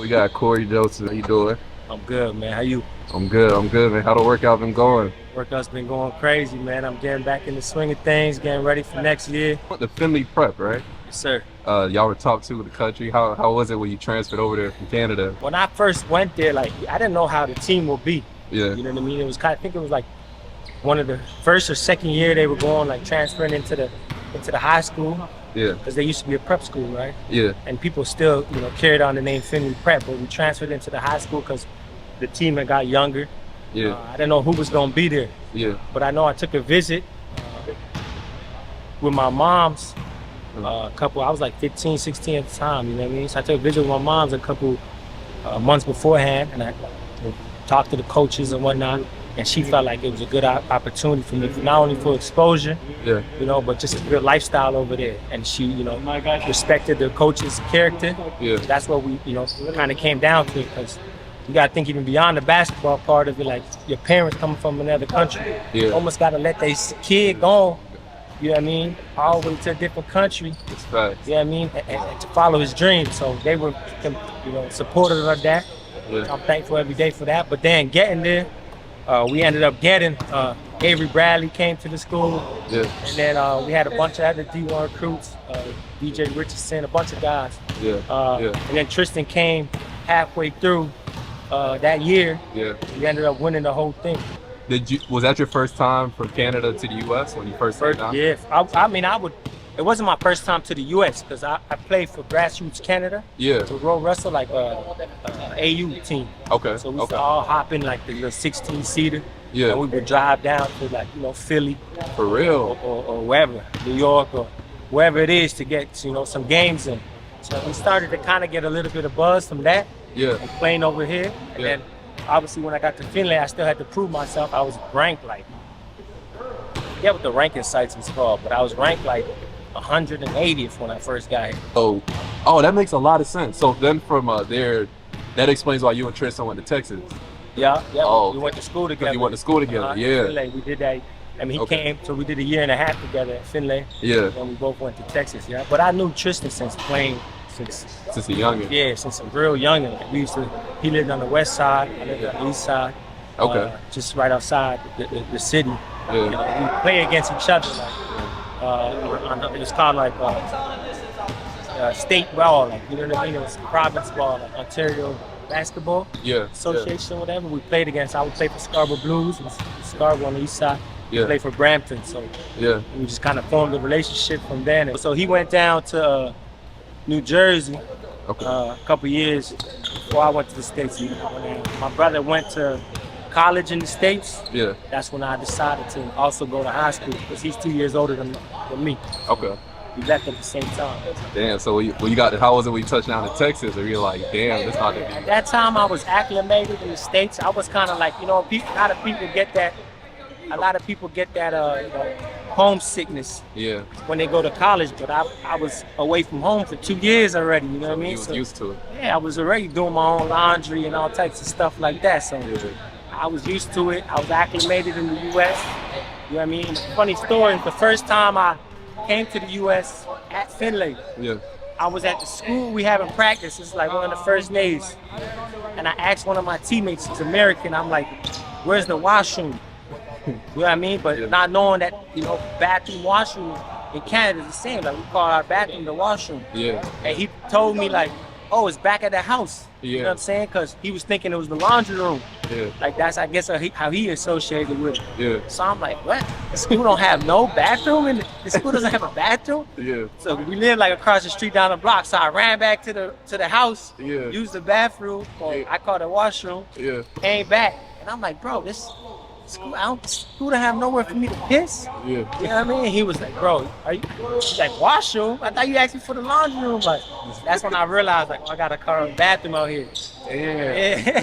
We got Cory Joseph. How you doing? I'm good, man. How you? I'm good, man. How the workout been going? Workout's been going crazy, man. I'm getting back in the swing of things, getting ready for next year. The Findlay prep, right? Yes, sir. Y'all were top two of the country. How was it when you transferred over there from Canada? When I first went there, like I didn't know how the team would be. Yeah. You know what I mean? It was I think it was like one of the first or second year they were going like transferring into the high school. Yeah. Because they used to be a prep school, right? Yeah. And people still, carried on the name Findlay Prep, but we transferred into the high school because the team had got younger. Yeah. I didn't know who was gonna be there. Yeah. But I know I took a visit with my mom's couple. I was like 15, 16 at the time, you know what I mean? So I took a visit with my mom's a couple months beforehand, and I talked to the coaches and whatnot. And she felt like it was a good opportunity for me, not only for exposure, Yeah. but just a good lifestyle over there. And she, respected the coach's character. Yeah. That's what we, kind of came down to, because you got to think even beyond the basketball part of it, like your parents coming from another country. Yeah. You almost got to let their kid go, you know what I mean, all the way to a different country. It's facts. You know what I mean, and to follow his dreams. So they were, supportive of that. Yeah. I'm thankful every day for that. But then getting there, we ended up getting Avery Bradley came to the school, Yeah. and then we had a bunch of other D1 recruits, DJ Richardson, a bunch of guys. Yeah. Yeah. And then Tristan came halfway through that year. Yeah. We ended up winning the whole thing. Was that your first time from Canada to the U.S. when you first came down? Yeah, it wasn't my first time to the U.S. because I played for Grassroots Canada. Yeah. To row wrestle like AU team. Okay. So we used to all hop in like the little 16-seater. Yeah. And we would drive down to like, Philly. For real. Or wherever, New York or wherever it is to get, some games in. So we started to kind of get a little bit of buzz from that. Yeah. And playing over here. And then obviously when I got to Findlay, I still had to prove myself. I was ranked like, I forget what the ranking sites was called, but I was ranked like 180th when I first got here. Oh, that makes a lot of sense. So then from there, that explains why you and Tristan went to Texas. Yeah. Oh, we went to school together. You went to school together, yeah. Findlay, we did that. I mean, he came, so we did a year and a half together at Findlay. Yeah. And we both went to Texas, yeah. But I knew Tristan since playing, since a youngin'. Yeah, since a real youngin'. He lived on the west side, I lived on the east side. Okay. Just right outside the city. Yeah. We play against each other. Like, it was called like state ball, like, you know what I mean? It was province ball, like Ontario Basketball Association, whatever. We played against. I would play for Scarborough Blues, Scarborough on the east side. Yeah. Play for Brampton, so we just kind of formed a relationship from then. So he went down to New Jersey a couple years before I went to the States. When my brother went to college in the States, that's when I decided to also go to high school, because he's 2 years older than me. Okay. We left at the same time. Damn, so how was it when you touched down in Texas? Or you're like, damn, this not the At that time, I was acclimated in the States. I was kind of like, a lot of people get that homesickness when they go to college, but I was away from home for 2 years already, you know what I mean? You was used to it. Yeah, I was already doing my own laundry and all types of stuff like that, so I was used to it. I was acclimated in the U.S., you know what I mean? Funny story, the first time I came to the U.S. at Findlay, I was at the school we having practice. It's like one of the first days, and I asked one of my teammates, he's American, I'm like, where's the washroom? You know what I mean? But not knowing that, bathroom, washroom in Canada is the same. Like, we call our bathroom the washroom. Yeah. And he told me like, oh, it's back at the house. Yeah. You know what I'm saying? Because he was thinking it was the laundry room. Yeah. Like, that's, I guess, how he associated with it. Yeah. So I'm like, what? The school don't have no bathroom? The school doesn't have a bathroom? Yeah. So we live like across the street down the block. So I ran back to the house, used the bathroom, or I called it washroom, came back. And I'm like, bro, this school don't have nowhere for me to piss. Yeah. You know what I mean? He was like, bro, he's like, washroom? I thought you asked me for the laundry room. But that's when I realized, like, I got a bathroom out here. Yeah.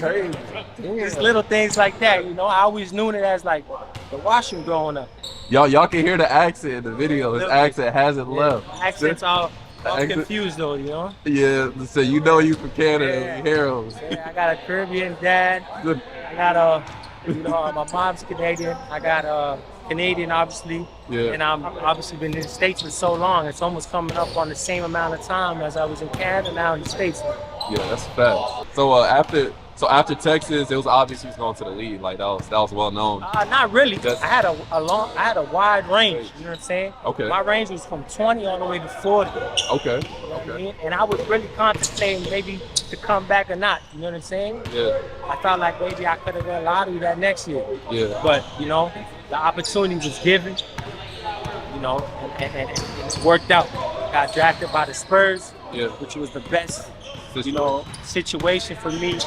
Just little things like that, I always knew it as like the washroom growing up. Y'all can hear the accent in the video. His accent hasn't left. Accent's all confused though, Yeah, so you from Canada, you hear him. Yeah, I got a Caribbean dad. I got You know, my mom's Canadian. I got Canadian, obviously. Yeah. And I'm obviously been in the States for so long. It's almost coming up on the same amount of time as I was in Canada, now in the States. Yeah, that's a fact. So after Texas, it was obvious he was going to the league. Like that was well known. Not really. Just- I had a wide range. You know what I'm saying? Okay. My range was from 20 all the way to 40. Okay. You know what I Okay. mean? And I was really contemplating maybe to come back or not. You know what I'm saying? Yeah. I felt like maybe I could have done a lottery that next year. Yeah. But, you know, the opportunity was given, you know, and it worked out. Got drafted by the Spurs, Yeah. which was the best, you know, situation for me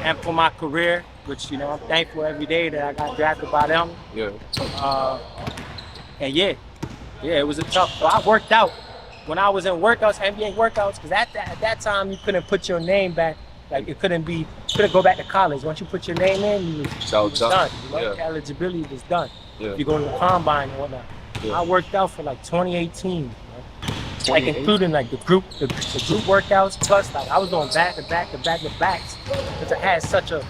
and for my career, which, you know, I'm thankful every day that I got drafted by them. Yeah. And yeah, it was a tough. So I worked out when I was in workouts, NBA workouts, because at that time you couldn't put your name back. Like it couldn't go back to college. Once you put your name in, you was done. You know? Yeah. Eligibility was done. Yeah. You go to the combine and whatnot. Yeah. I worked out for like 2018. You know? Like including like the group workouts, plus like I was doing back to backs because I had such a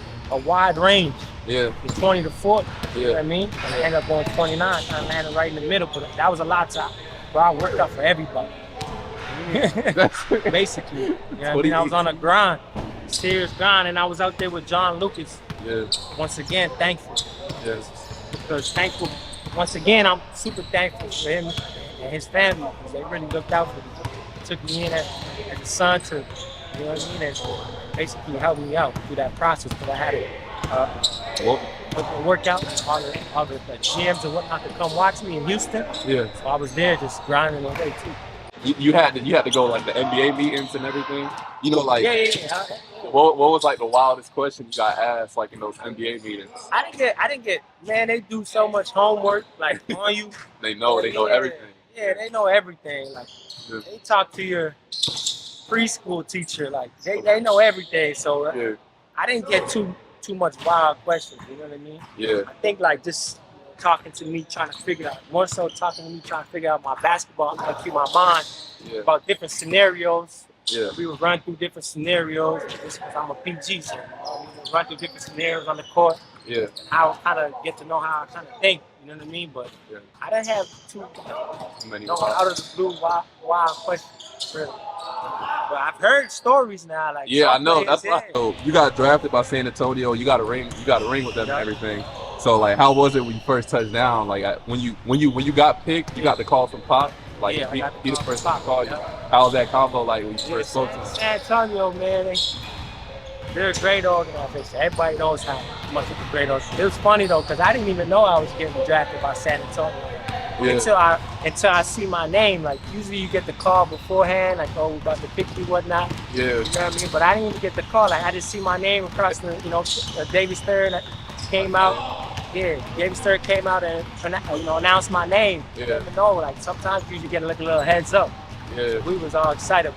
wide range. Yeah. From 20 to 40. You know Yeah. what I mean? And I ended up going 29, kind of landing right in the middle, but that was a lot to. But I worked out for everybody. Basically. You know what I mean? I was on a grind, serious grind, and I was out there with John Lucas. Yeah. Once again, thankful. Yes. Because thankful, once again, I'm super thankful for him and his family, because they really looked out for me. Took me in as a son to, you know what I mean, and basically helped me out through that process, because I had a workout, all the gyms and whatnot to come watch me in Houston. Yeah. So I was there just grinding away too. You had to go like the NBA meetings and everything. You know, like Yeah. what was like the wildest question you got asked like in those NBA meetings? I didn't get, man, they do so much homework, like on you. They know everything. Yeah, they know everything. Like Yeah. they talk to your preschool teacher, like they know everything. So Yeah. I didn't get too much wild questions, you know what I mean? Yeah. I think like just talking to me, trying to figure out, more so talking to me, trying to figure out my basketball, IQ, my mind, Yeah. about different scenarios. Yeah. We would run through different scenarios, just because I'm a PG, so we would run through different scenarios on the court. Yeah. How kind of get to know how I kind of think, you know what I mean? But Yeah. I didn't have too Many no out of the blue wild questions, really. But I've heard stories now, like Yeah, I some know. players, That's why. So you got drafted by San Antonio. You got a ring. You got a ring with them and everything. So like, how was it when you first touched down? Like when you got picked, you got the call from Pop. Like Yeah, I got the he the call first from one to call you. Pop, How was that combo like when you first spoke to him? San Antonio, man, they're a great organization. Everybody knows how much of a great organization. It was funny though, because I didn't even know I was getting drafted by San Antonio Yeah. until I see my name. Like usually you get the call beforehand, like oh, we're about to pick you, whatnot. Yeah. You know what I mean? But I didn't even get the call. Like I just see my name across the, Davis Third came out. Yeah, Davis Third came out and announced my name. Yeah. You never know. Like sometimes you get like a little heads up. Yeah. We was all excited.